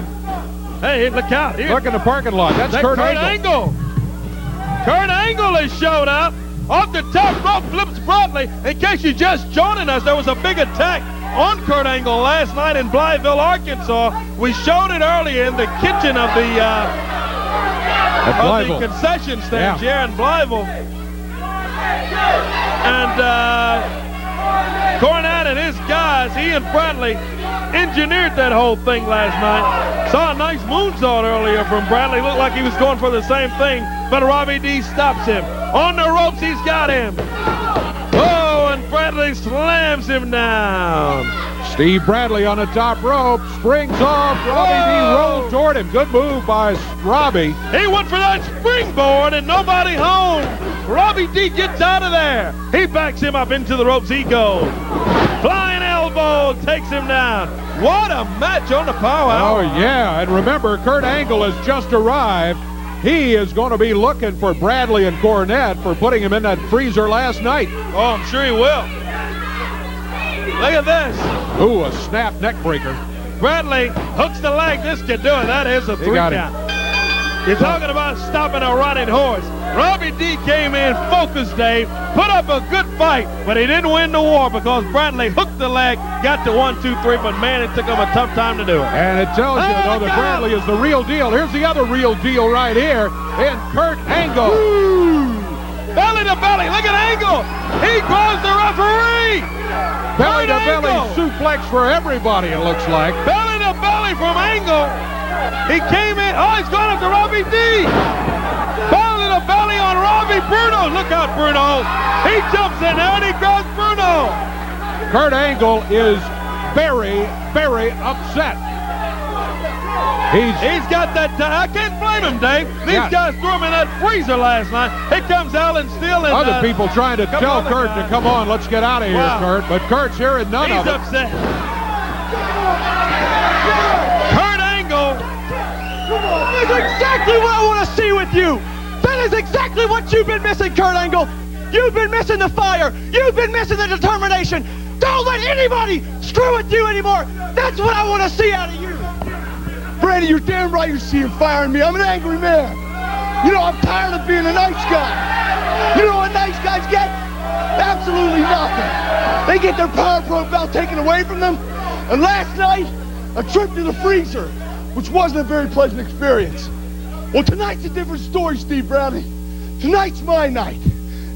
Hey, look out. Here. Look in the parking lot. That's Kurt Angle. Kurt Angle has showed up. Off the top rope, flips Bradley. In case you're just joining us, there was a big attack on Kurt Angle last night in Blytheville, Arkansas. We showed it earlier in the kitchen of the concession stand here in Blytheville. And Cornette and his guys, he and Bradley, engineered that whole thing last night. Saw a nice moonsault earlier from Bradley. Looked like he was going for the same thing, but Robbie D stops him. On the ropes, he's got him. Oh, and Bradley slams him down. Steve Bradley on the top rope, springs off. Robbie D rolled toward him. Good move by Robbie. He went for that springboard and nobody home. Robbie D gets out of there. He backs him up into the ropes. He goes. Flying elbow takes him down. What a match on the Power Hour. Oh, yeah. And remember, Kurt Angle has just arrived. He is going to be looking for Bradley and Cornette for putting him in that freezer last night. Oh, I'm sure he will. Look at this. Ooh, a snap neck breaker. Bradley hooks the leg. This can do it. That is a 3 count. You're talking about stopping a running horse. Robbie D came in focused, Dave, put up a good fight, but he didn't win the war because Bradley hooked the leg, got to 1, 2, 3, but man, it took him a tough time to do it. And it tells you, though, that Bradley is the real deal. Here's the other real deal right here in Kurt Angle. Ooh. Belly to belly. Look at Angle. He calls the referee. Belly to belly suplex for everybody, it looks like. Belly to belly from Angle. He came in. Oh, he's going up to Robbie D. Belly to belly on Robbie. Bruno. Look out, Bruno. He jumps in there and he grabs Bruno. Kurt Angle is very, very upset. He's got that. I can't blame him, Dave. These guys threw him in that freezer last night. Here comes Alan Steele. And other people trying to tell Kurt to come on. Let's get out of here, Kurt. But Kurt's hearing none of it. He's upset. Kurt Angle. That is exactly what I want to see with you. That is exactly what you've been missing, Kurt Angle. You've been missing the fire. You've been missing the determination. Don't let anybody screw with you anymore. That's what I want to see out of you. Brady, you're damn right you're seeing fire in me. I'm an angry man. You know, I'm tired of being a nice guy. You know what nice guys get? Absolutely nothing. They get their Power Pro belt taken away from them. And last night, a trip to the freezer, which wasn't a very pleasant experience. Well, tonight's a different story, Steve Bradley. Tonight's my night.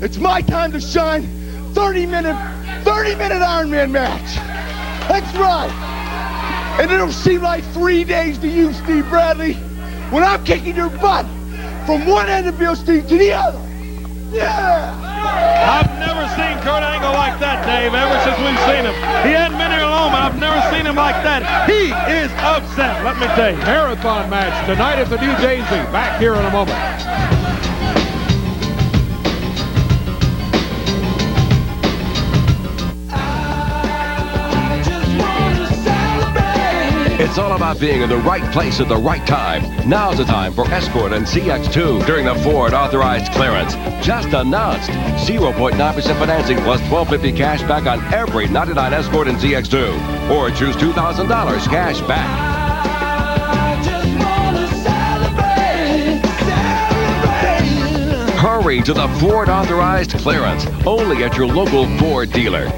It's my time to shine. 30-minute Iron Man match. That's right. And it'll seem like 3 days to you, Steve Bradley, when I'm kicking your butt from one end of Bill Steve to the other. Yeah! I've never seen Kurt Angle like that, Dave, ever since we've seen him. He hadn't been here long, but I've never seen him like that. He is upset, let me tell you. Marathon match tonight at the New Daisy. Back here in a moment. It's all about being in the right place at the right time. Now's the time for Escort and CX2 during the Ford authorized clearance. Just announced. 0.9% financing plus $1,250 cash back on every 99 Escort and CX2. Or choose $2,000 cash back. Hurry to the Ford authorized clearance. Only at your local Ford dealer.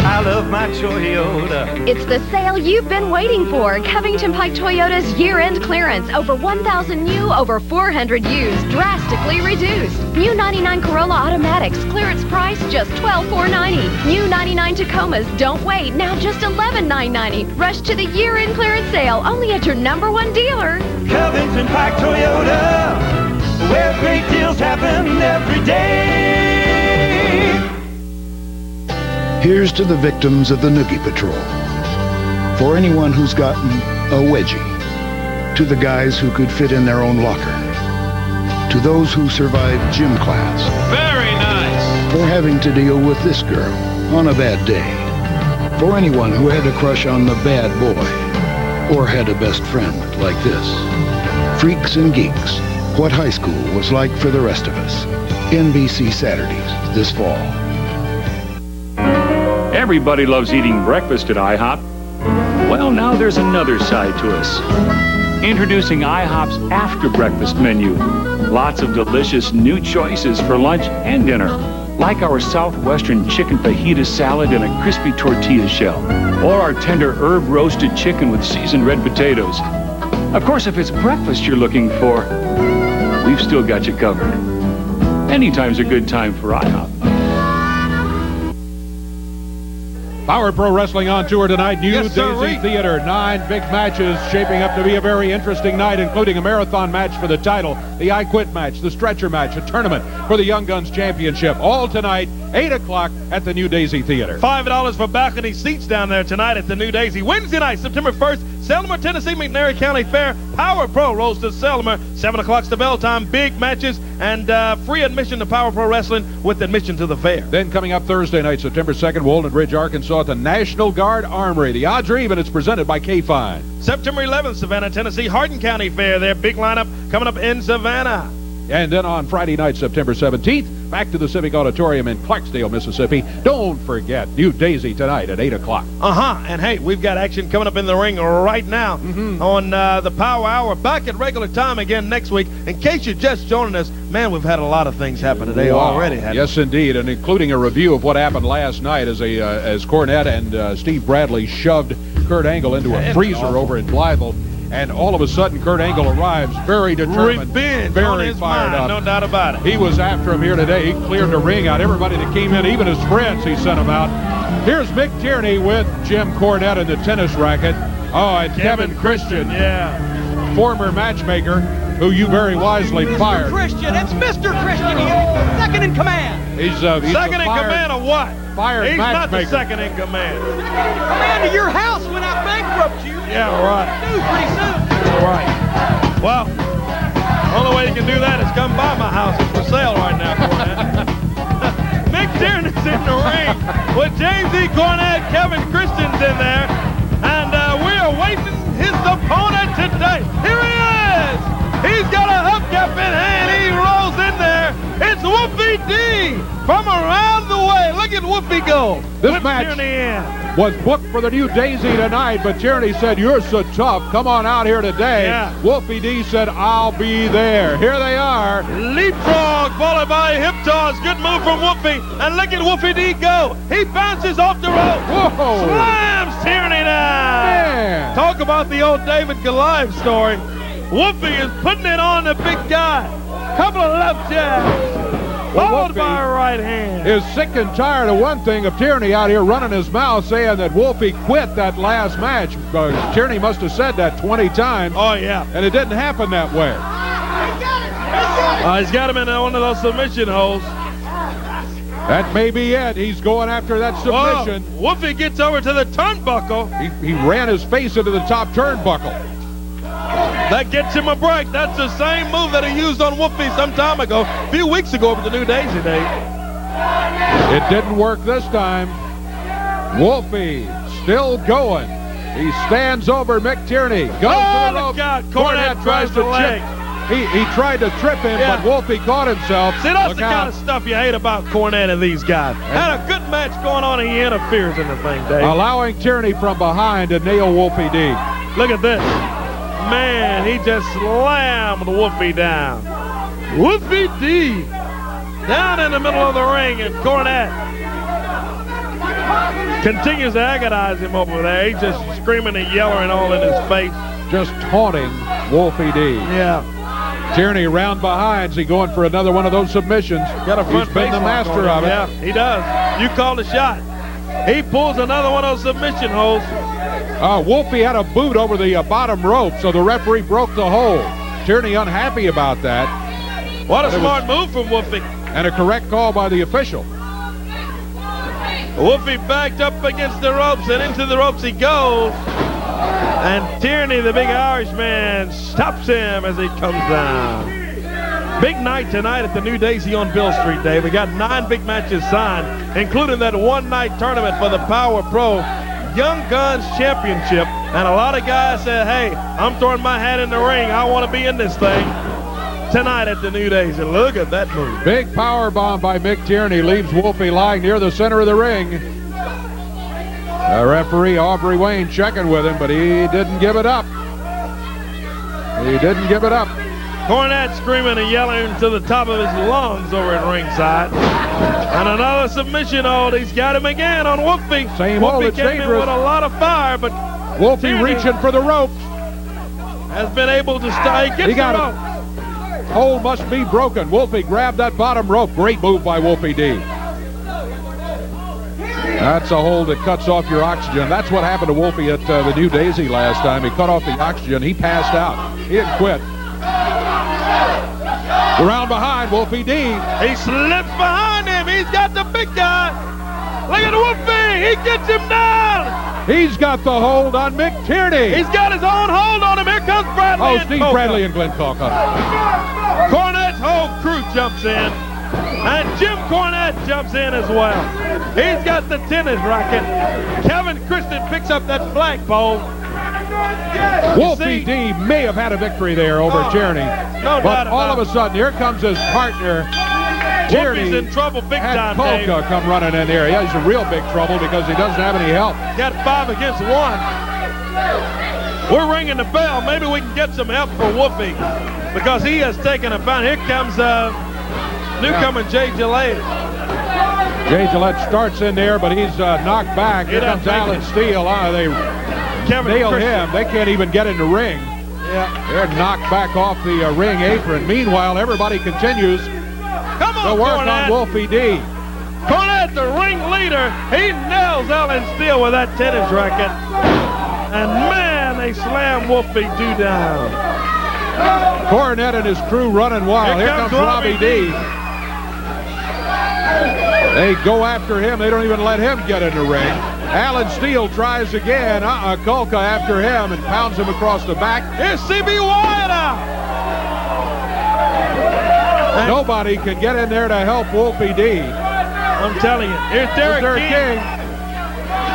I love my Toyota. It's the sale you've been waiting for. Covington Pike Toyota's year-end clearance. Over 1,000 new, over 400 used. Drastically reduced. New 99 Corolla Automatics. Clearance price just $12,490. New 99 Tacomas. Don't wait. Now just $11,990. Rush to the year-end clearance sale. Only at your #1 dealer. Covington Pike Toyota, where great deals happen every day. Here's to the victims of the Noogie Patrol. For anyone who's gotten a wedgie. To the guys who could fit in their own locker. To those who survived gym class. Very nice. For having to deal with this girl on a bad day. For anyone who had a crush on the bad boy. Or had a best friend like this. Freaks and geeks. What high school was like for the rest of us. NBC Saturdays this fall. Everybody loves eating breakfast at IHOP. Well, now there's another side to us. Introducing IHOP's after breakfast menu. Lots of delicious new choices for lunch and dinner. Like our Southwestern chicken fajita salad and a crispy tortilla shell. Or our tender herb roasted chicken with seasoned red potatoes. Of course, if it's breakfast you're looking for, we've still got you covered. Anytime's a good time for IHOP. Power Pro Wrestling on tour tonight. New Yes, Daisy Theater. 9 big matches shaping up to be a very interesting night, including a marathon match for the title, the I Quit match, the stretcher match, a tournament for the Young Guns Championship. All tonight, 8 o'clock at the New Daisy Theater. $5 for balcony seats down there tonight at the New Daisy. Wednesday night, September 1st, Selmer, Tennessee, McNairy County Fair. Power Pro rolls to Selmer. 7 o'clock's the bell time. Big matches and free admission to Power Pro Wrestling with admission to the fair. Then coming up Thursday night, September 2nd, Walnut Ridge, Arkansas at the National Guard Armory. The odds are even. It's presented by K-Fine. September 11th, Savannah, Tennessee, Hardin County Fair. Their big lineup coming up in Savannah. And then on Friday night, September 17th, back to the Civic Auditorium in Clarksdale, Mississippi. Don't forget, New Daisy tonight at 8 o'clock. And hey, we've got action coming up in the ring right now on the Power Hour. Back at regular time again next week. In case you're just joining us, man, we've had a lot of things happen today already. Yes, indeed, and including a review of what happened last night as Cornette and Steve Bradley shoved Kurt Angle into a freezer over in Blytheville. And all of a sudden, Kurt Angle arrives very determined, Revenge very fired up. No doubt about it. He was after him here today. He cleared the ring out. Everybody that came in, even his friends, he sent them out. Here's McTierney with Jim Cornette in the tennis racket. Oh, and Kevin Christian, former matchmaker, who you very wisely fired. Christian, it's Mr. Christian. He's second in command. He's second in command of what? Fired He's not the matchmaker. second in command. Command of your house when I bankrupt you. Yeah, right. Pretty soon. Right. Well, only way you can do that is come by my house. It's for sale right now, Cornette. McTierney's in the ring with James E. Cornette, Kevin Christian's in there, and we are waiting his opponent today. Here he is. He's got a hubcap in hand. He rolls in there. It's Wolfie D from around the way. Look at Wolfie go. This match was booked for the New Daisy tonight, but Tierney said, "You're so tough. Come on out here today." Yeah. Wolfie D said, "I'll be there." Here they are. Leapfrog followed by a hip toss. Good move from Wolfie. And look at Wolfie D go. He bounces off the rope. Whoa. Slams Tierney down. Man. Talk about the old David Goliath story. Wolfie is putting it on the big guy. Couple of left jabs. Followed by a right hand. Is sick and tired of one thing of Tierney out here running his mouth saying that Wolfie quit that last match. Tierney must have said that 20 times. Oh, yeah. And it didn't happen that way. He's got him in one of those submission holes. That may be it. He's going after that submission. Whoa. Wolfie gets over to the turnbuckle. He ran his face into the top turnbuckle. That gets him a break. That's the same move that he used on Wolfie some time ago, a few weeks ago over the New Daisy Day. It didn't work this time. Wolfie still going. He stands over McTierney. Goes to the rope. Cornette tries to chip. He tried to trip him, but Wolfie caught himself. See, that's the kind of stuff you hate about Cornette and these guys. Had a good match going on, and he interferes in the thing, Dave. Allowing Tierney from behind to nail Wolfie D. Look at this. Man, he just slammed Wolfie down. Wolfie D down in the middle of the ring, and Cornette continues to agonize him over there. He's just screaming and yelling all in his face. Just taunting Wolfie D. Yeah. Tierney round behind. Is he going for another one of those submissions? Got a front He's been the master of it. Yeah, he does. You called the shot. He pulls another one of those submission holds. Wolfie had a boot over the bottom rope, so the referee broke the hold. Tierney unhappy about that. What a smart move from Wolfie. And a correct call by the official. Wolfie backed up against the ropes, and into the ropes he goes. And Tierney, the big Irishman, stops him as he comes down. Big night tonight at the New Daisy on Bill Street, Dave. We got 9 big matches signed, including that one-night tournament for the Power Pro Young Guns Championship. And a lot of guys said, hey, I'm throwing my hat in the ring. I want to be in this thing tonight at the New Daisy. Look at that move. Big power bomb by McTierney leaves Wolfie lying near the center of the ring. The referee, Aubrey Wayne, checking with him, but he didn't give it up. He didn't give it up. Cornette screaming and yelling to the top of his lungs over at ringside. And another submission hold. He's got him again on Wolfie. Same Wolfie hold, it's came dangerous. in with a lot of fire, but Wolfie Tierney reaching for the rope. Has been able to stay. He got the rope. Hold must be broken. Wolfie grabbed that bottom rope. Great move by Wolfie D. That's a hold that cuts off your oxygen. That's what happened to Wolfie at the New Daisy last time. He cut off the oxygen. He passed out. He didn't quit. Around behind, Wolfie D. He slips behind him. He's got the big guy. Look at Wolfie. He gets him down. He's got the hold on McTierney. He's got his own hold on him. Here comes Bradley. Oh, Steve Bradley and Glenn Colca. Cornette's whole crew jumps in. And Jim Cornette jumps in as well. He's got the tennis racket. Kevin Christian picks up that flagpole. Wolfie D may have had a victory there over Tierney. No but all of a sudden, here comes his partner. Tierney's in trouble big time, Dave. Colca come running in here. Yeah, he's in real big trouble because he doesn't have any help. Got 5 against 1. We're ringing the bell. Maybe we can get some help for Wolfie because he has taken a bound. Here comes newcomer Jay Gillette. Jay Gillette starts in there, but he's knocked back. Here comes Alan Steele. They nail him. They can't even get in the ring. Yeah. They're knocked back off the ring apron. Meanwhile, everybody continues to work on Wolfie D. Cornette, the ring leader, he nails Alan Steele with that tennis racket. And man, they slam Wolfie D down. Cornette and his crew running wild. Here comes Robbie D. They go after him. They don't even let him get in the ring. Alan Steele tries again. Colca after him and pounds him across the back. Here's CB Wyatt out. Nobody can get in there to help Wolfie D. I'm telling you. Here's Derek King.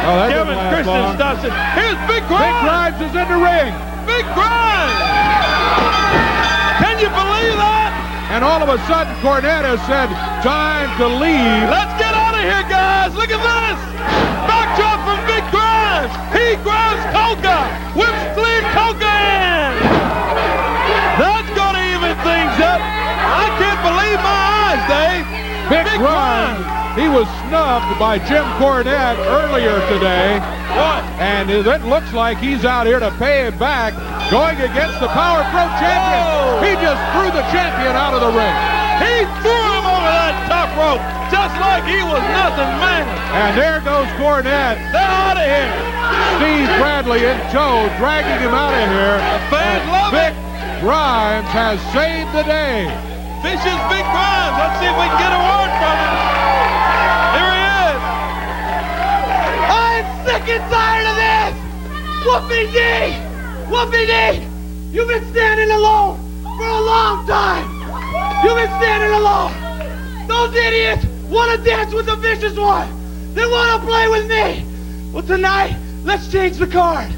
Oh, that Kevin Christian stops it. Here's Vic Grimes. Vic Grimes is in the ring. Vic Grimes. Can you believe that? And all of a sudden, Cornette has said, time to leave. Let's get out of here, guys. Look at this. Backdrop from Vic Grimes. He grabs Colca. Whips clean Colca in. That's going to even things up. I can't believe my eyes, Dave. Vic Grimes. He was snubbed by Jim Cornette earlier today. What? And it looks like he's out here to pay it back, going against the Power Pro champion. Oh. He just threw the champion out of the ring. He threw him over that top rope, just like he was nothing, man. And there goes Cornette. They're out of here. Steve Bradley in tow, dragging him out of here. The fans love Vic it. Grimes has saved the day. Vicious Vic Grimes. Let's see if we can get a word from him. Here he is. I'm sick and tired of this! Wolfie D! Wolfie D! You've been standing alone for a long time! You've been standing alone! Those idiots want to dance with the vicious one! They want to play with me! Well, tonight, let's change the card.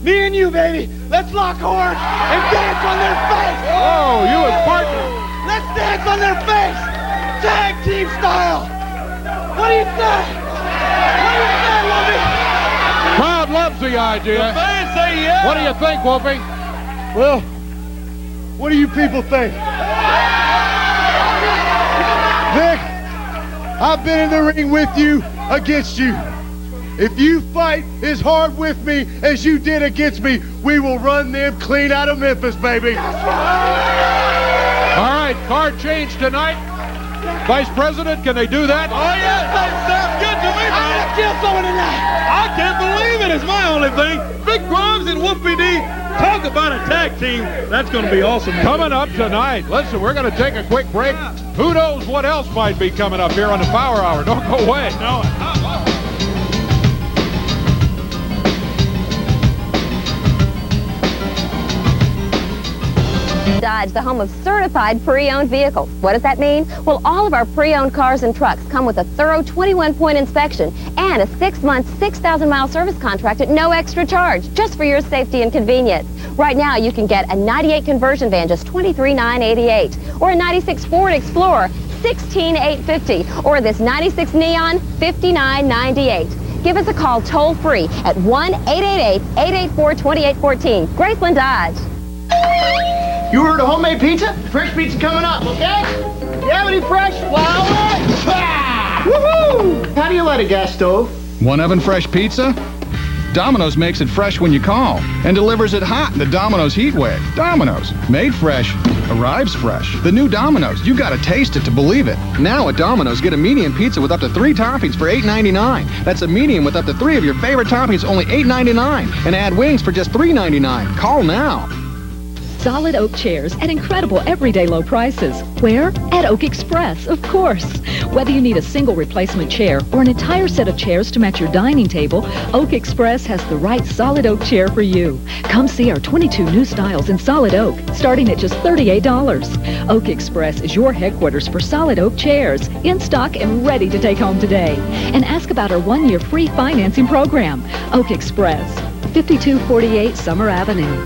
Me and you, baby. Let's lock horns and dance on their face. Oh, you as partner. Let's dance on their face. Tag team style. What do you say? What do you say, Wolfie? Crowd loves the idea. The fans say yeah. What do you think, Wolfie? Well, what do you people think? Vic, I've been in the ring with you, against you. If you fight as hard with me as you did against me, we will run them clean out of Memphis, baby. All right, card change tonight. Vice President, can they do that? Oh, yeah, that sounds good to me, man. I'm gonna kill someone tonight. I can't believe it. It's my only thing. Vic Grimes and Wolfie D. Talk about a tag team. That's going to be awesome. Coming up tonight. Listen, we're going to take a quick break. Who knows what else might be coming up here on the Power Hour. Don't go away. No. Dodge, the home of certified pre-owned vehicles. What does that mean? Well, all of our pre-owned cars and trucks come with a thorough 21-point inspection and a 6-month, 6,000-mile service contract at no extra charge, just for your safety and convenience. Right now, you can get a 98 conversion van, just $23,988, or a 96 Ford Explorer, $16,850, or this 96 Neon, $59,998. Give us a call toll-free at 1-888-884-2814. Graceland Dodge. You ordered a homemade pizza? Fresh pizza coming up, okay? You have any fresh flour? Woohoo! How do you light a gas stove? One oven fresh pizza? Domino's makes it fresh when you call and delivers it hot in the Domino's heat wave. Domino's, made fresh, arrives fresh. The new Domino's, you gotta taste it to believe it. Now at Domino's, get a medium pizza with up to 3 toppings for $8.99. That's a medium with up to 3 of your favorite toppings, only $8.99. And add wings for just $3.99. Call now. Solid oak chairs at incredible everyday low prices. Where? At Oak Express, of course. Whether you need a single replacement chair or an entire set of chairs to match your dining table, Oak Express has the right solid oak chair for you. Come see our 22 new styles in solid oak, starting at just $38. Oak Express is your headquarters for solid oak chairs, in stock and ready to take home today. And ask about our 1-year free financing program. Oak Express, 5248 Summer Avenue.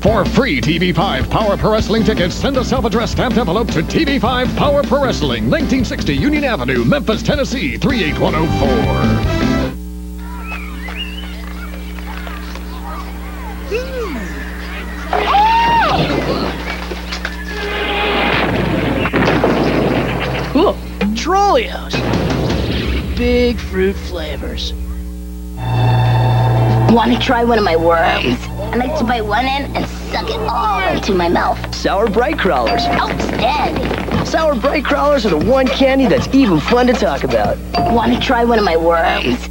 For free TV5 Power Pro Wrestling tickets, send a self-addressed stamped envelope to TV5 Power Pro Wrestling, 1960 Union Avenue, Memphis, Tennessee, 38104. Cool. Trolleos. Big fruit flavors. Want to try one of my worms? I like to bite one end and suck it all into my mouth. Sour bright crawlers. Outstanding. Sour bright crawlers are the one candy that's even fun to talk about. Want to try one of my worms?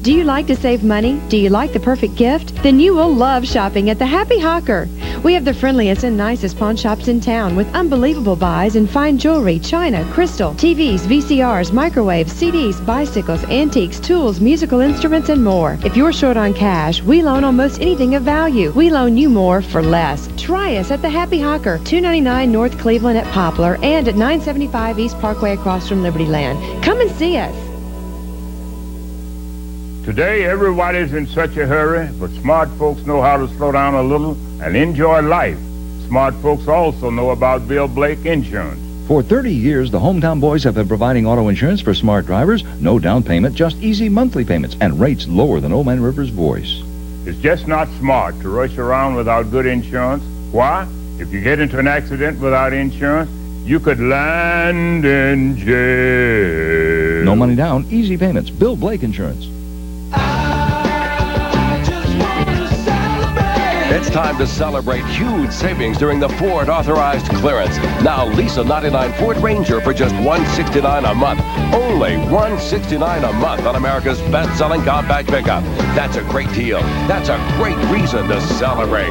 Do you like to save money? Do you like the perfect gift? Then you will love shopping at the Happy Hawker. We have the friendliest and nicest pawn shops in town with unbelievable buys in fine jewelry, china, crystal, TVs, VCRs, microwaves, CDs, bicycles, antiques, tools, musical instruments, and more. If you're short on cash, we loan almost anything of value. We loan you more for less. Try us at the Happy Hawker, 299 North Cleveland at Poplar and at 975 East Parkway across from Liberty Land. Come and see us. Today, everybody's in such a hurry, but smart folks know how to slow down a little and enjoy life. Smart folks also know about Bill Blake Insurance. For 30 years, the Hometown Boys have been providing auto insurance for smart drivers. No down payment, just easy monthly payments, and rates lower than Old Man River's voice. It's just not smart to rush around without good insurance. Why? If you get into an accident without insurance, you could land in jail. No money down, easy payments. Bill Blake Insurance. It's time to celebrate huge savings during the Ford authorized clearance. Now lease a '99 Ford Ranger for just $169 a month. Only $169 a month on America's best-selling compact pickup. That's a great deal. That's a great reason to celebrate.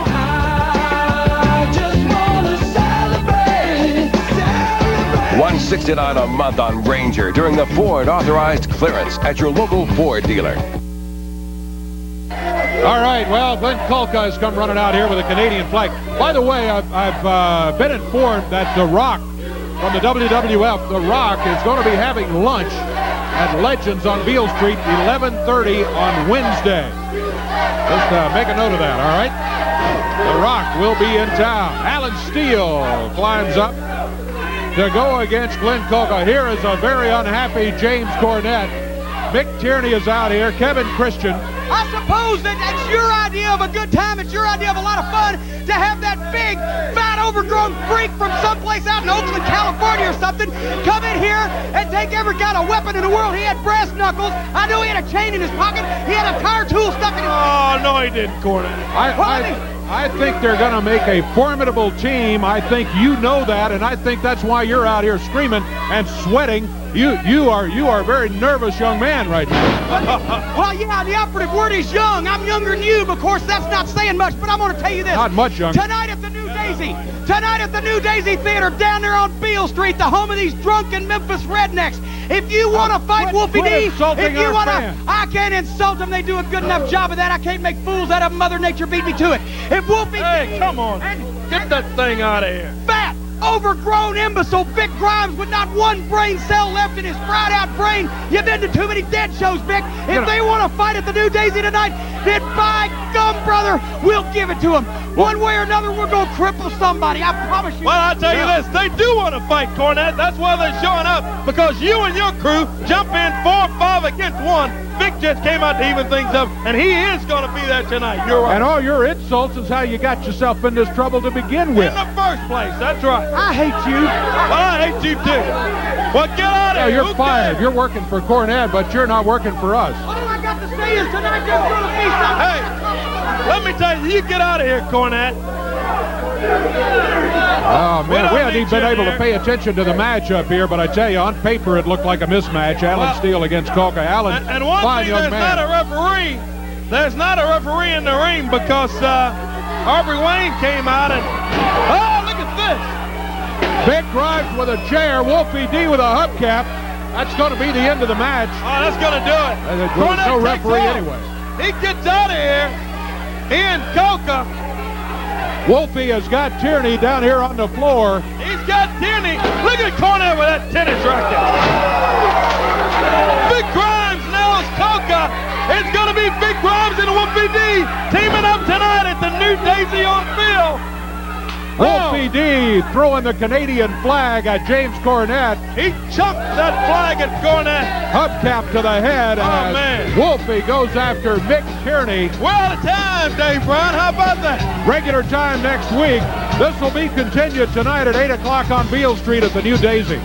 $169 a month on Ranger during the Ford authorized clearance at your local Ford dealer. All right, well, Glenn Kulka has come running out here with a Canadian flag. By the way, I've been informed that The Rock from the WWF, The Rock, is going to be having lunch at Legends on Beale Street, 11:30 on Wednesday. Just make a note of that, all right? The Rock will be in town. Alan Steele climbs up to go against Glenn Kulka. Here is a very unhappy James Cornette. McTierney is out here. Kevin Christian. I suppose that it's your idea of a good time. It's your idea of a lot of fun to have that big, fat, overgrown freak from someplace out in Oakland, California or something come in here and take every kind of weapon in the world. He had brass knuckles. I know he had a chain in his pocket. He had a tire tool stuck in his... Oh, no, he didn't, Cornette. I think they're going to make a formidable team. I think you know that, and I think that's why you're out here screaming and sweating. You are a very nervous young man right now. Well, yeah, the operative word is young. I'm younger than you, but of course that's not saying much, but I'm going to tell you this. Not much younger. Tonight at the New Daisy Theater down there on Beale Street, the home of these drunken Memphis rednecks. If you want to fight Wolfie D, if you want to, I can't insult them. They do a good enough job of that. I can't make fools out of them. Mother Nature beat me to it. If Wolfie D, come on, get that thing out of here. Fat, overgrown imbecile Vic Grimes with not one brain cell left in his fried out brain. You've been to too many dead shows, Vic. If they want to fight at the New Daisy tonight, then by gum, brother, we'll give it to them. One way or another, we're going to cripple somebody. I promise you. Well, I'll tell you this. They do want to fight, Cornette. That's why they're showing up, because you and your crew jump in 4 or 5 against 1. Vic just came out to even things up, and he is going to be there tonight. You're right. And all your insults is how you got yourself in this trouble to begin with. In the first place, that's right. I hate you. Well, I hate you too. Well, get out of here. You're fired. You're working for Cornette, but you're not working for us. All I got to say is tonight there's going to be something. Hey, let me tell you, you get out of here, Cornette. Oh, man, we haven't even been able to pay attention to the match up here, but I tell you, on paper, it looked like a mismatch. Alan Steele against Kulka. Alan, and one fine thing, young there's man. not a referee. There's not a referee in the ring because Aubrey Wayne came out and, oh, look at this. Vic Grimes with a chair, Wolfie D with a hubcap. That's going to be the end of the match. Oh, that's going to do it. There's no referee anyway. He gets out of here. He and Kulka. Wolfie has got Tierney down here on the floor. He's got Tierney. Look at Cornette with that tennis racket. Vic Grimes nails Kulka. It's going to be Vic Grimes and Wolfie D teaming up tonight at the New Daisy on Bill. Wolfie D throwing the Canadian flag at James Cornette. He chucked that flag at Cornette. Hubcap to the head. Oh, man. Wolfie goes after McTierney. We're out of time, Dave Brown. How about that? Regular time next week. This will be continued tonight at 8 o'clock on Beale Street at the New Daisy.